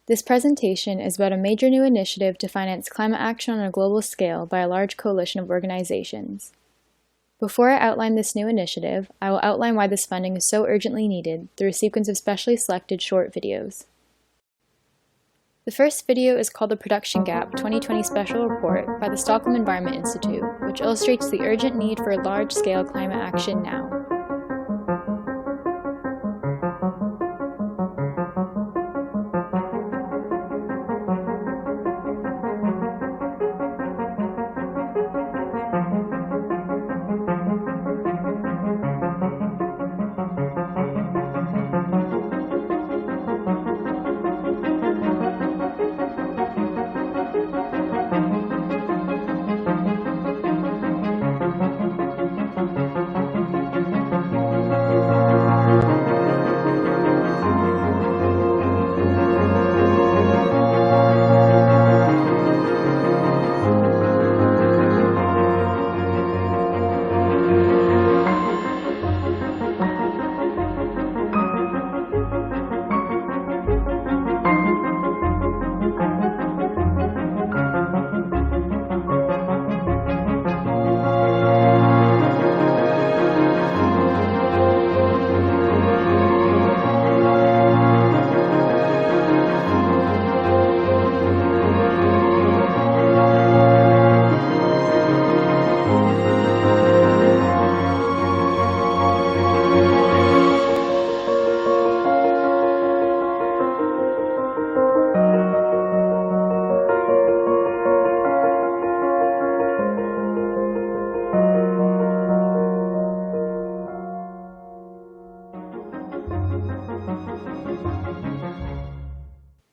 This presentation is about a major new initiative to finance climate action on a global scale by a large coalition of organizations. Before I outline this new initiative, I will outline why this funding is so urgently needed through a sequence of specially selected short videos. The first video is called the Production Gap 2020 Special Report by the Stockholm Environment Institute, which illustrates the urgent need for large-scale climate action now.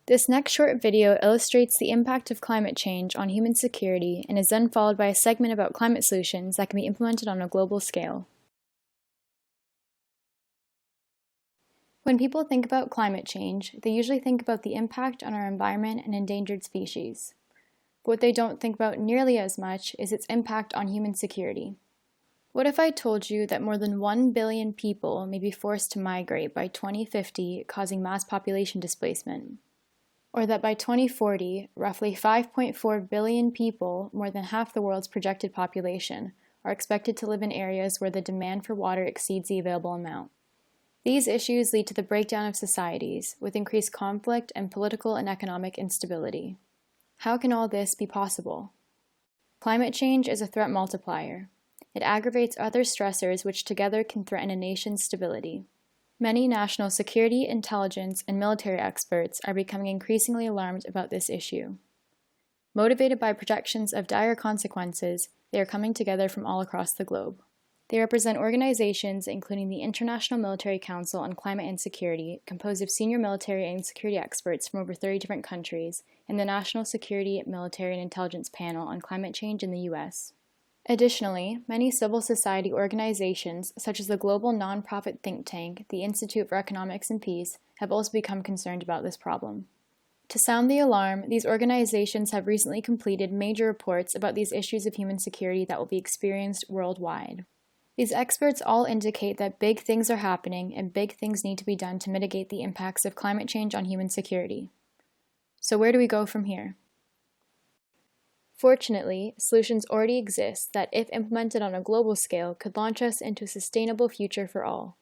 This next short video illustrates the impact of climate change on human security and is then followed by a segment about climate solutions that can be implemented on a global scale. When people think about climate change, they usually think about the impact on our environment and endangered species. But what they don't think about nearly as much is its impact on human security. What if I told you that more than 1 billion people may be forced to migrate by 2050, causing mass population displacement? Or that by 2040, roughly 5.4 billion people, more than half the world's projected population, are expected to live in areas where the demand for water exceeds the available amount. These issues lead to the breakdown of societies, with increased conflict and political and economic instability. How can all this be possible? Climate change is a threat multiplier. It aggravates other stressors which together can threaten a nation's stability. Many national security, intelligence, and military experts are becoming increasingly alarmed about this issue. Motivated by projections of dire consequences, they are coming together from all across the globe. They represent organizations including the International Military Council on Climate and Security, composed of senior military and security experts from over 30 different countries, and the National Security, Military, and Intelligence Panel on Climate Change in the U.S. Additionally, many civil society organizations, such as the global nonprofit think tank, the Institute for Economics and Peace, have also become concerned about this problem. To sound the alarm, these organizations have recently completed major reports about these issues of human security that will be experienced worldwide. These experts all indicate that big things are happening and big things need to be done to mitigate the impacts of climate change on human security. So where do we go from here? Fortunately, solutions already exist that, if implemented on a global scale, could launch us into a sustainable future for all.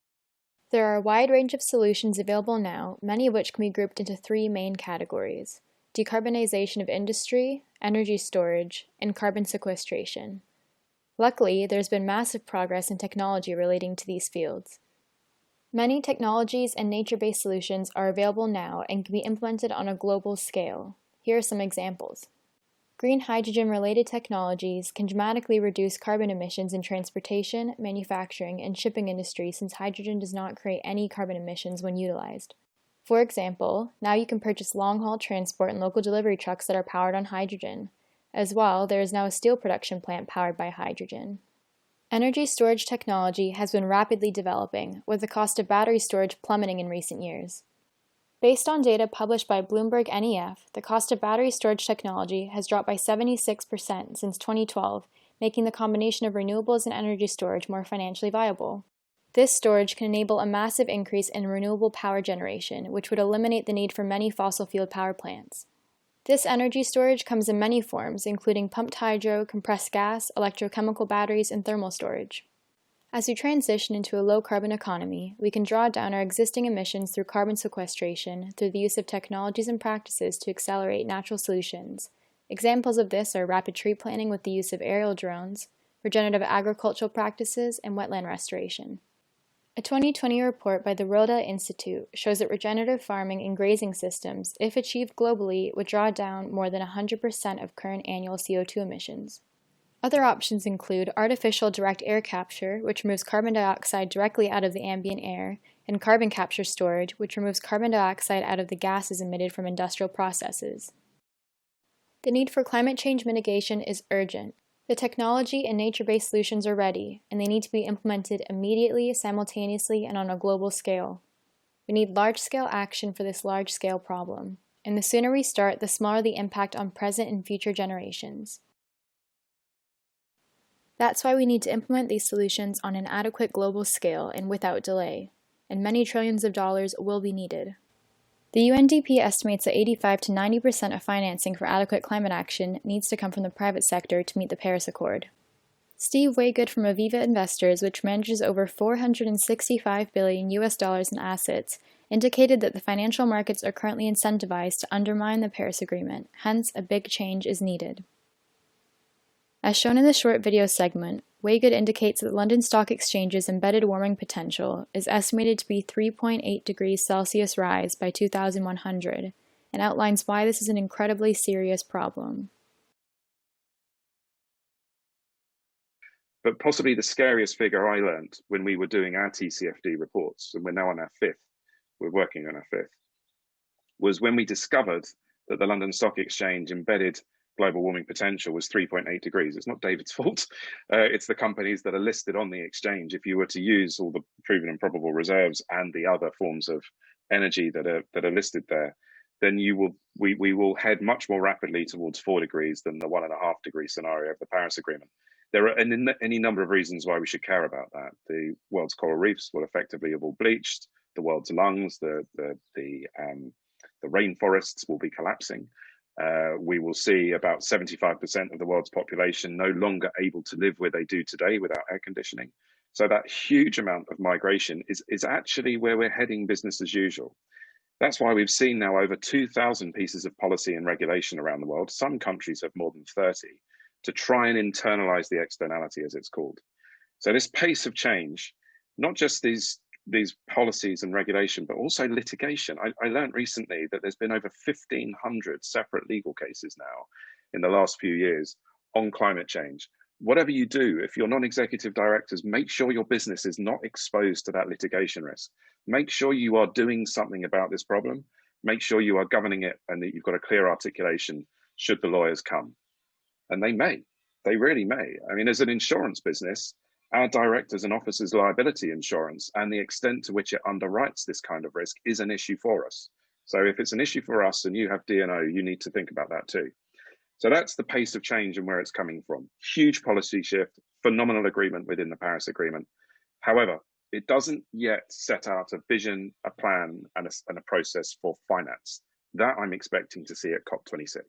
There are a wide range of solutions available now, many of which can be grouped into three main categories: decarbonization of industry, energy storage, and carbon sequestration. Luckily, there's been massive progress in technology relating to these fields. Many technologies and nature-based solutions are available now and can be implemented on a global scale. Here are some examples. Green hydrogen-related technologies can dramatically reduce carbon emissions in transportation, manufacturing, and shipping industry since hydrogen does not create any carbon emissions when utilized. For example, now you can purchase long-haul transport and local delivery trucks that are powered on hydrogen. As well, there is now a steel production plant powered by hydrogen. Energy storage technology has been rapidly developing, with the cost of battery storage plummeting in recent years. Based on data published by Bloomberg NEF, the cost of battery storage technology has dropped by 76% since 2012, making the combination of renewables and energy storage more financially viable. This storage can enable a massive increase in renewable power generation, which would eliminate the need for many fossil fuel power plants. This energy storage comes in many forms, including pumped hydro, compressed gas, electrochemical batteries, and thermal storage. As we transition into a low-carbon economy, we can draw down our existing emissions through carbon sequestration through the use of technologies and practices to accelerate natural solutions. Examples of this are rapid tree planting with the use of aerial drones, regenerative agricultural practices, and wetland restoration. A 2020 report by the Royal Data Institute shows that regenerative farming and grazing systems, if achieved globally, would draw down more than 100% of current annual CO2 emissions. Other options include artificial direct air capture, which removes carbon dioxide directly out of the ambient air, and carbon capture storage, which removes carbon dioxide out of the gases emitted from industrial processes. The need for climate change mitigation is urgent. The technology and nature-based solutions are ready, and they need to be implemented immediately, simultaneously, and on a global scale. We need large-scale action for this large-scale problem, and the sooner we start, the smaller the impact on present and future generations. That's why we need to implement these solutions on an adequate global scale and without delay, and many trillions of dollars will be needed. The UNDP estimates that 85 to 90% of financing for adequate climate action needs to come from the private sector to meet the Paris Accord. Steve Waygood from Aviva Investors, which manages over $465 billion in assets, indicated that the financial markets are currently incentivized to undermine the Paris Agreement, hence a big change is needed. As shown in the short video segment, Waygood indicates that the London Stock Exchange's embedded warming potential is estimated to be 3.8 degrees Celsius rise by 2100, and outlines why this is an incredibly serious problem. But possibly the scariest figure I learned when we were doing our TCFD reports, and we're now on our fifth, we're working on our fifth, was when we discovered that the London Stock Exchange embedded global warming potential was 3.8 degrees. It's not David's fault. It's the companies that are listed on the exchange. If you were to use all the proven and probable reserves and the other forms of energy that are listed there, then we will head much more rapidly towards 4 degrees than the 1.5 degree scenario of the Paris Agreement. There are any number of reasons why we should care about that. The world's coral reefs will effectively have all bleached. The world's lungs, the rainforests will be collapsing. We will see about 75% of the world's population no longer able to live where they do today without air conditioning. So that huge amount of migration is actually where we're heading business as usual. That's why we've seen now over 2,000 pieces of policy and regulation around the world. Some countries have more than 30 to try and internalize the externality, as it's called. So this pace of change, not just these policies and regulation, but also litigation. I learned recently that there's been over 1,500 separate legal cases now in the last few years on climate change. Whatever you do, if you're non-executive directors, make sure your business is not exposed to that litigation risk. Make sure you are doing something about this problem. Make sure you are governing it and that you've got a clear articulation should the lawyers come. And they really may. I mean, as an insurance business, our directors and officers' liability insurance and the extent to which it underwrites this kind of risk is an issue for us. So if it's an issue for us and you have D&O, you need to think about that too. So that's the pace of change and where it's coming from. Huge policy shift, phenomenal agreement within the Paris Agreement. However, it doesn't yet set out a vision, a plan, and a process for finance. That I'm expecting to see at COP26.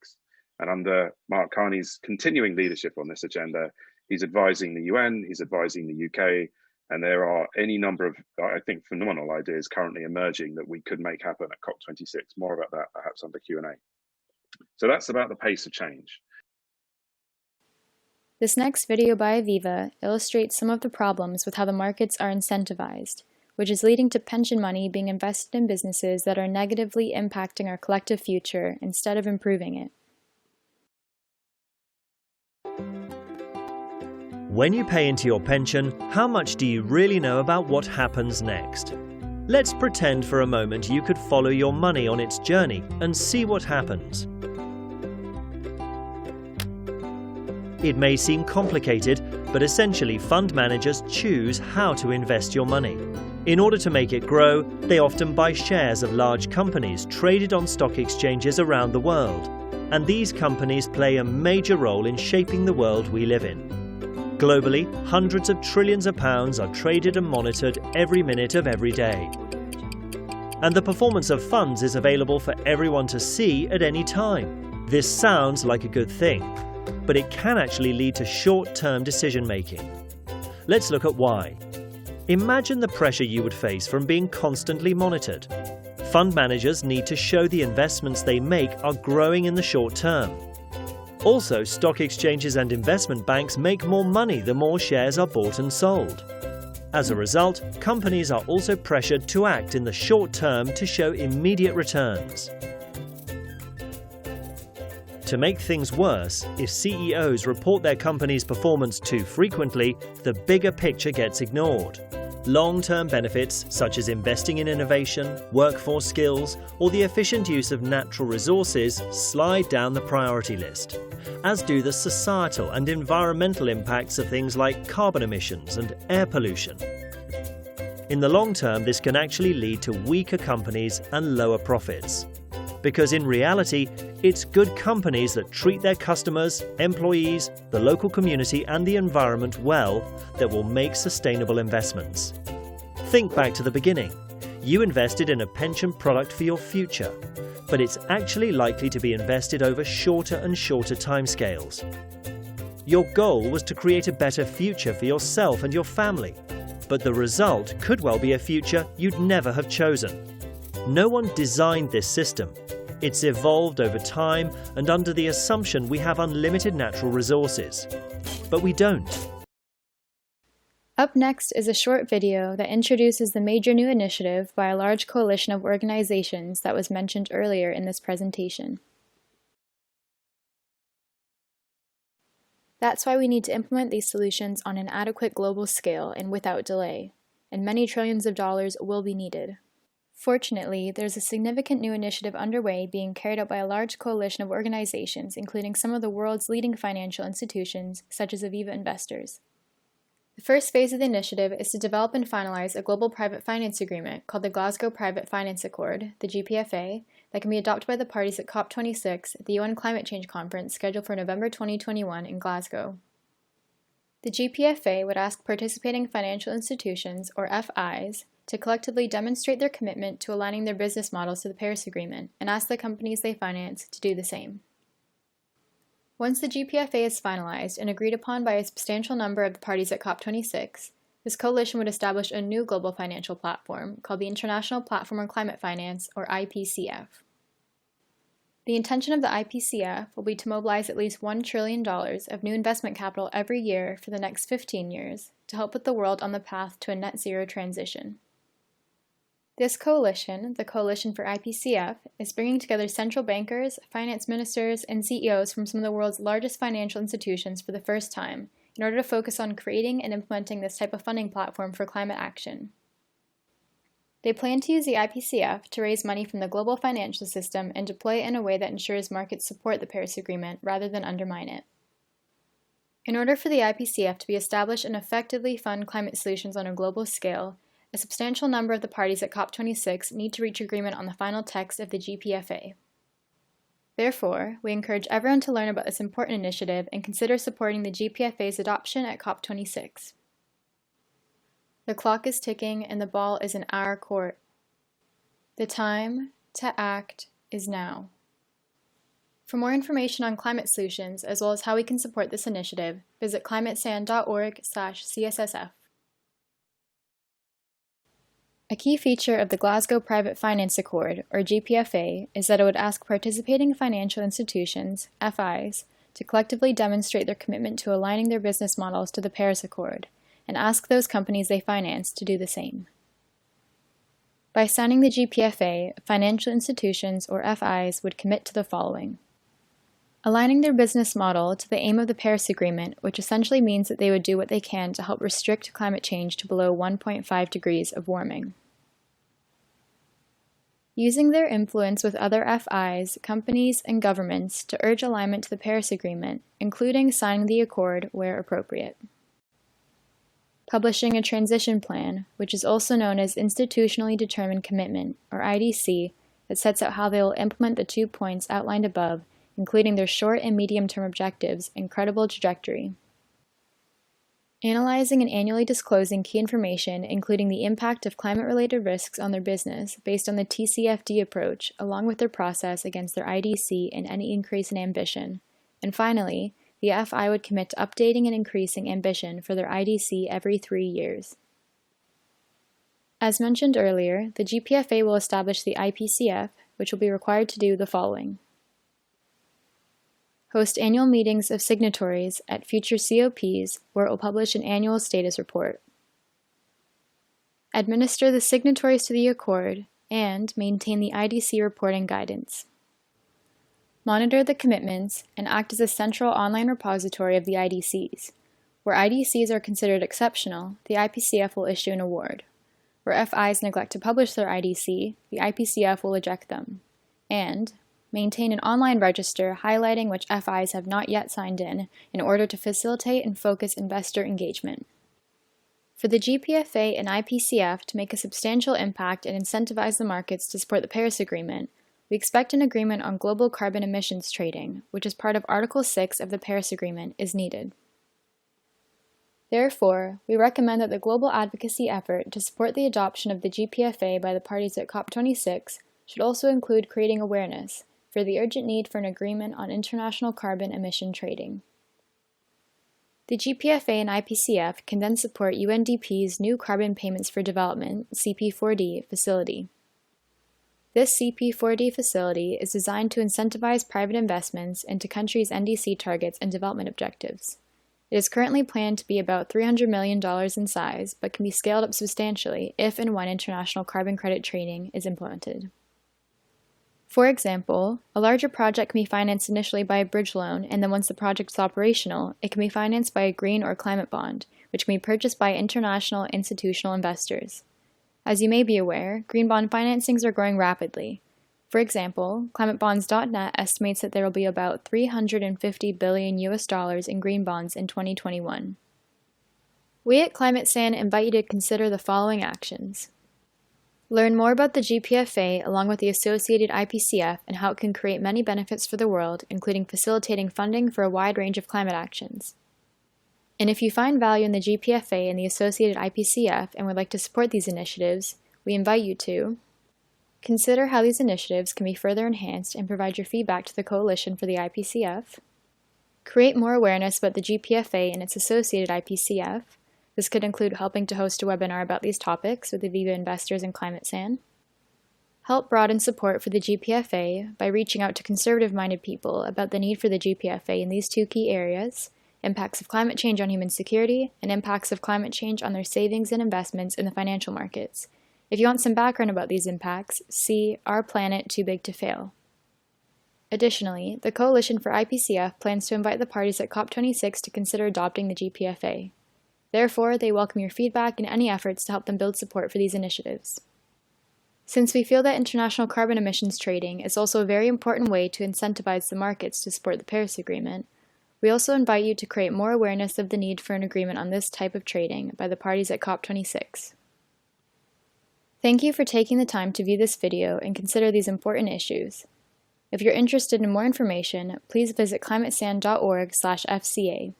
And under Mark Carney's continuing leadership on this agenda, he's advising the UN, he's advising the UK, and there are any number of, I think, phenomenal ideas currently emerging that we could make happen at COP26. More about that perhaps under Q&A. So that's about the pace of change. This next video by Aviva illustrates some of the problems with how the markets are incentivized, which is leading to pension money being invested in businesses that are negatively impacting our collective future instead of improving it. When you pay into your pension, how much do you really know about what happens next? Let's pretend for a moment you could follow your money on its journey and see what happens. It may seem complicated, but essentially fund managers choose how to invest your money. In order to make it grow, they often buy shares of large companies traded on stock exchanges around the world. And these companies play a major role in shaping the world we live in. Globally, hundreds of trillions of pounds are traded and monitored every minute of every day. And the performance of funds is available for everyone to see at any time. This sounds like a good thing, but it can actually lead to short-term decision-making. Let's look at why. Imagine the pressure you would face from being constantly monitored. Fund managers need to show the investments they make are growing in the short term. Also, stock exchanges and investment banks make more money the more shares are bought and sold. As a result, companies are also pressured to act in the short term to show immediate returns. To make things worse, if CEOs report their company's performance too frequently, the bigger picture gets ignored. Long-term benefits, such as investing in innovation, workforce skills, or the efficient use of natural resources, slide down the priority list, as do the societal and environmental impacts of things like carbon emissions and air pollution. In the long term, this can actually lead to weaker companies and lower profits. Because in reality, it's good companies that treat their customers, employees, the local community and the environment well that will make sustainable investments. Think back to the beginning. You invested in a pension product for your future, but it's actually likely to be invested over shorter and shorter timescales. Your goal was to create a better future for yourself and your family, but the result could well be a future you'd never have chosen. No one designed this system. It's evolved over time and under the assumption we have unlimited natural resources. But we don't. Up next is a short video that introduces the major new initiative by a large coalition of organizations that was mentioned earlier in this presentation. That's why we need to implement these solutions on an adequate global scale and without delay, and many trillions of dollars will be needed. Fortunately, there's a significant new initiative underway being carried out by a large coalition of organizations, including some of the world's leading financial institutions, such as Aviva investors. The first phase of the initiative is to develop and finalize a global private finance agreement called the Glasgow Private Finance Accord, the GPFA, that can be adopted by the parties at COP26, the UN Climate Change Conference scheduled for November 2021 in Glasgow. The GPFA would ask participating financial institutions, or FIs, to collectively demonstrate their commitment to aligning their business models to the Paris Agreement and ask the companies they finance to do the same. Once the GPFA is finalized and agreed upon by a substantial number of the parties at COP26, this coalition would establish a new global financial platform called the International Platform on Climate Finance, or IPCF. The intention of the IPCF will be to mobilize at least $1 trillion of new investment capital every year for the next 15 years to help put the world on the path to a net zero transition. This coalition, the Coalition for IPCF, is bringing together central bankers, finance ministers, and CEOs from some of the world's largest financial institutions for the first time in order to focus on creating and implementing this type of funding platform for climate action. They plan to use the IPCF to raise money from the global financial system and deploy it in a way that ensures markets support the Paris Agreement rather than undermine it. In order for the IPCF to be established and effectively fund climate solutions on a global scale, a substantial number of the parties at COP26 need to reach agreement on the final text of the GPFA. Therefore, we encourage everyone to learn about this important initiative and consider supporting the GPFA's adoption at COP26. The clock is ticking and the ball is in our court. The time to act is now. For more information on climate solutions, as well as how we can support this initiative, visit climatesan.org/CSSF. A key feature of the Glasgow Private Finance Accord, or GPFA, is that it would ask participating financial institutions, FIs, to collectively demonstrate their commitment to aligning their business models to the Paris Accord, and ask those companies they finance to do the same. By signing the GPFA, financial institutions, or FIs, would commit to the following: aligning their business model to the aim of the Paris Agreement, which essentially means that they would do what they can to help restrict climate change to below 1.5 degrees of warming. Using their influence with other FIs, companies, and governments to urge alignment to the Paris Agreement, including signing the accord where appropriate. Publishing a transition plan, which is also known as Institutionally Determined Commitment, or IDC, that sets out how they will implement the 2 points outlined above, including their short and medium-term objectives and credible trajectory. Analyzing and annually disclosing key information, including the impact of climate-related risks on their business based on the TCFD approach, along with their process against their IDC and any increase in ambition. And finally, the FI would commit to updating and increasing ambition for their IDC every 3 years. As mentioned earlier, the GPFA will establish the IPCF, which will be required to do the following: host annual meetings of signatories at future COPs where it will publish an annual status report, administer the signatories to the Accord, and maintain the IDC reporting guidance, monitor the commitments, and act as a central online repository of the IDCs. Where IDCs are considered exceptional, the IPCF will issue an award. Where FIs neglect to publish their IDC, the IPCF will eject them. And maintain an online register highlighting which FIs have not yet signed in order to facilitate and focus investor engagement. For the GPFA and IPCF to make a substantial impact and incentivize the markets to support the Paris Agreement, we expect an agreement on global carbon emissions trading, which is part of Article 6 of the Paris Agreement, is needed. Therefore, we recommend that the global advocacy effort to support the adoption of the GPFA by the parties at COP26 should also include creating awareness for the urgent need for an agreement on international carbon emission trading. The GPFA and IPCF can then support UNDP's new Carbon Payments for Development (CP4D) facility. This CP4D facility is designed to incentivize private investments into countries' NDC targets and development objectives. It is currently planned to be about $300 million in size, but can be scaled up substantially if and when international carbon credit trading is implemented. For example, a larger project can be financed initially by a bridge loan, and then once the project is operational, it can be financed by a green or climate bond, which can be purchased by international institutional investors. As you may be aware, green bond financings are growing rapidly. For example, ClimateBonds.net estimates that there will be about $350 billion in green bonds in 2021. We at ClimateSAN invite you to consider the following actions. Learn more about the GPFA along with the associated IPCF and how it can create many benefits for the world, including facilitating funding for a wide range of climate actions. And if you find value in the GPFA and the associated IPCF and would like to support these initiatives, we invite you to consider how these initiatives can be further enhanced and provide your feedback to the Coalition for the IPCF. Create more awareness about the GPFA and its associated IPCF. This could include helping to host a webinar about these topics with Aviva investors and ClimateSAN. Help broaden support for the GPFA by reaching out to conservative-minded people about the need for the GPFA in these two key areas: impacts of climate change on human security and impacts of climate change on their savings and investments in the financial markets. If you want some background about these impacts, see Our Planet Too Big to Fail. Additionally, the Coalition for IPCF plans to invite the parties at COP26 to consider adopting the GPFA. Therefore, they welcome your feedback and any efforts to help them build support for these initiatives. Since we feel that international carbon emissions trading is also a very important way to incentivize the markets to support the Paris Agreement, we also invite you to create more awareness of the need for an agreement on this type of trading by the parties at COP26. Thank you for taking the time to view this video and consider these important issues. If you're interested in more information, please visit climatesan.org/FCA.